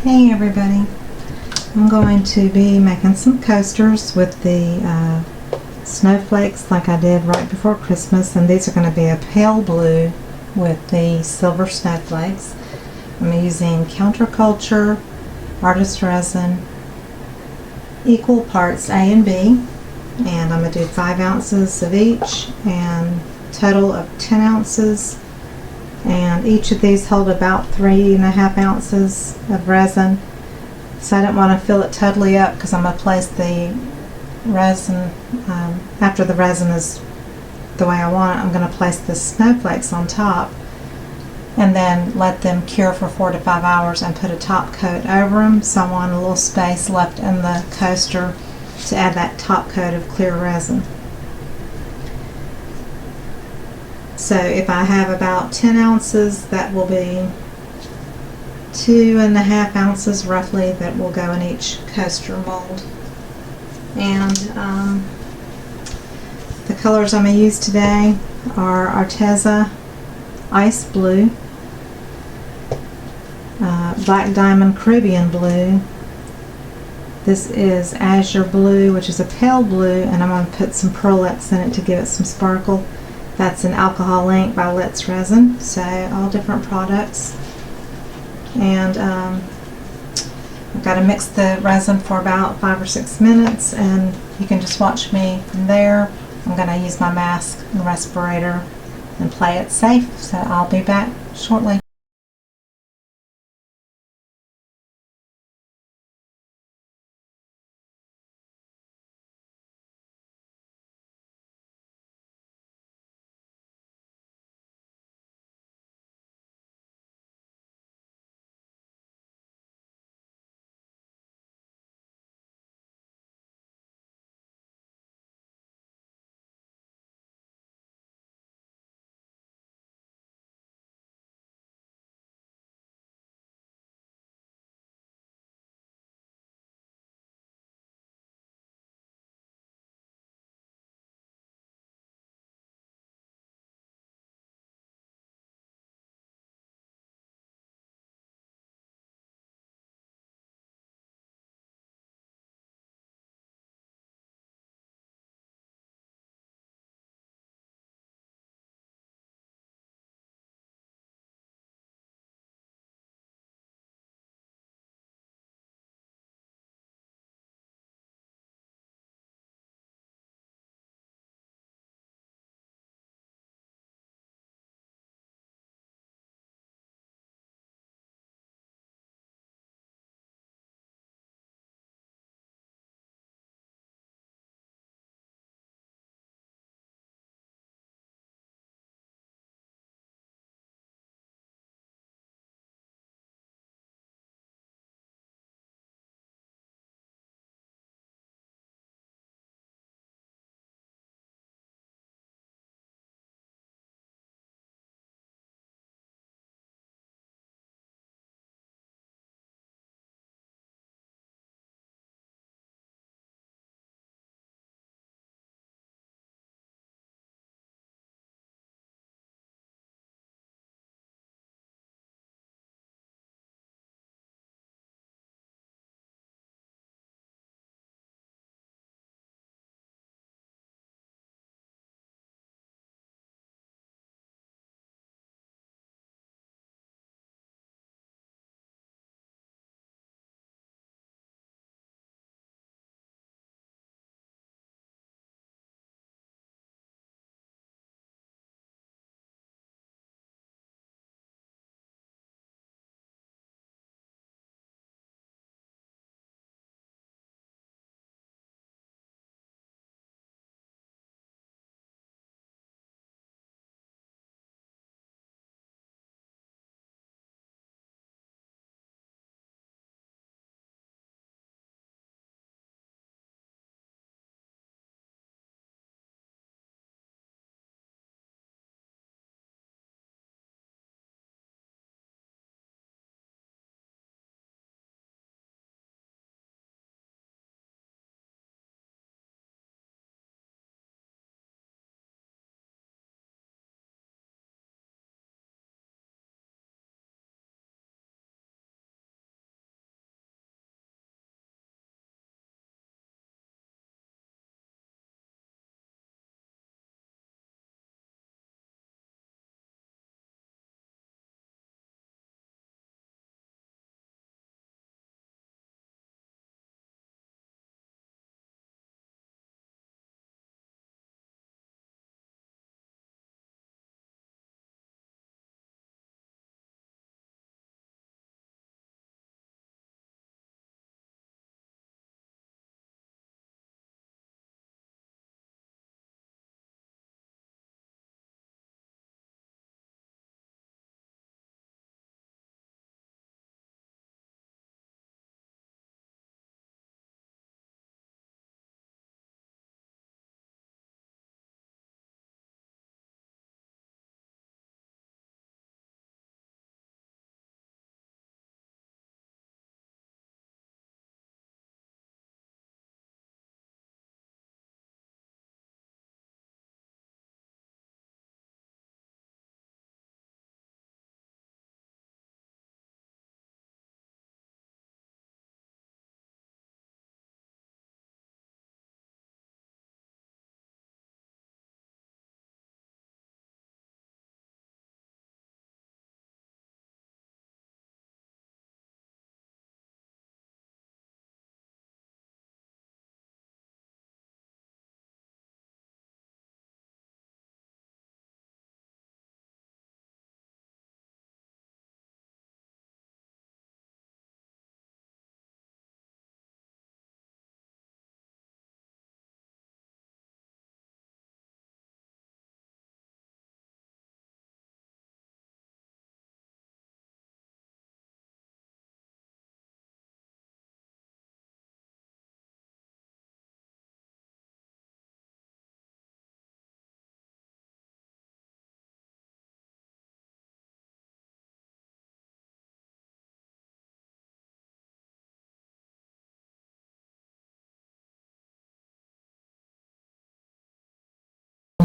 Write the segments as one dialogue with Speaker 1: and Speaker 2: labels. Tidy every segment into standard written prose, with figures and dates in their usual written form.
Speaker 1: Hey everybody, I'm going to be making some coasters with the snowflakes like I did right before Christmas, and these are going to be a pale blue with the silver snowflakes. I'm using counterculture, artist resin, equal parts A and B, and I'm going to do 5 ounces of each and total of 10 ounces. And each of these hold about 3.5 ounces of resin, so I don't want to fill it totally up because I'm going to place the resin after the resin is the way I want it. I'm going to place the snowflakes on top and then let them cure for 4 to 5 hours and put a top coat over them, so I want a little space left in the coaster to add that top coat of clear resin. So if I have about 10 ounces, that will be 2.5 ounces roughly that will go in each coaster mold. And the colors I'm going to use today are Arteza Ice Blue, Black Diamond Caribbean Blue. This is Azure Blue, which is a pale blue, and I'm going to put some PearlEx in it to give it some sparkle. That's an alcohol ink by Lett's Resin, so all different products. And I've got to mix the resin for about 5 or 6 minutes, and you can just watch me from there. I'm going to use my mask and respirator and play it safe, so I'll be back shortly.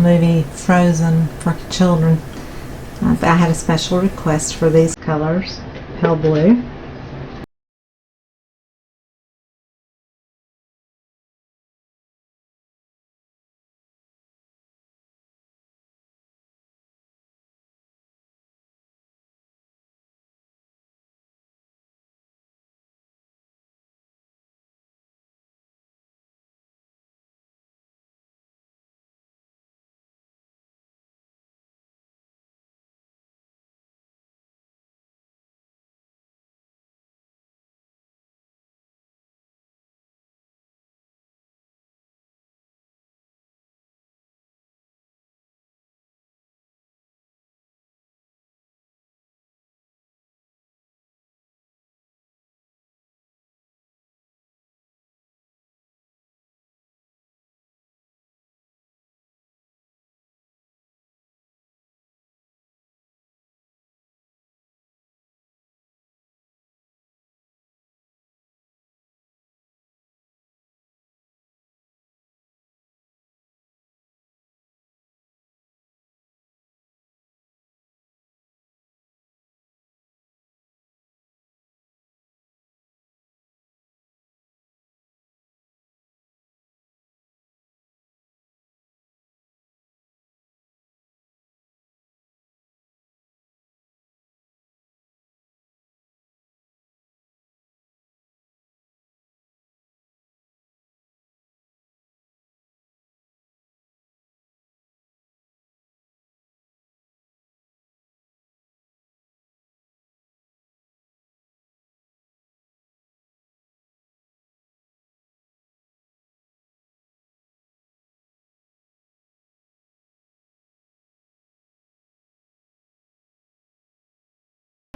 Speaker 1: movie Frozen for children. But I had a special request for these colors, pale blue.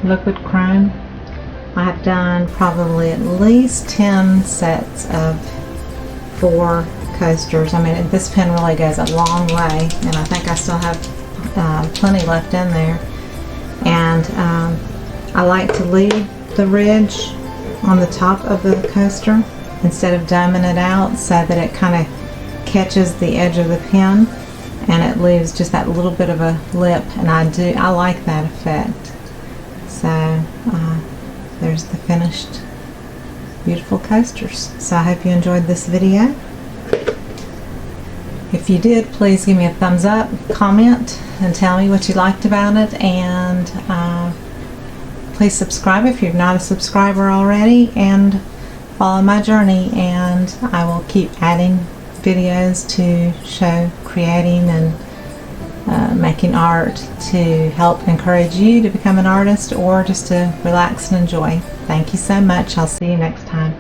Speaker 1: Liquid chrome. I have done probably at least 10 sets of 4 coasters. I mean, this pen really goes a long way, and I think I still have plenty left in there. And I like to leave the ridge on the top of the coaster instead of doming it out, so that it kind of catches the edge of the pen and it leaves just that little bit of a lip, and I like that effect. So there's the finished beautiful coasters. So I hope you enjoyed this video. If you did, please give me a thumbs up, comment, and tell me what you liked about it, and please subscribe if you're not a subscriber already, and follow my journey, and I will keep adding videos to show creating and making art to help encourage you to become an artist or just to relax and enjoy. Thank you so much. I'll see you next time.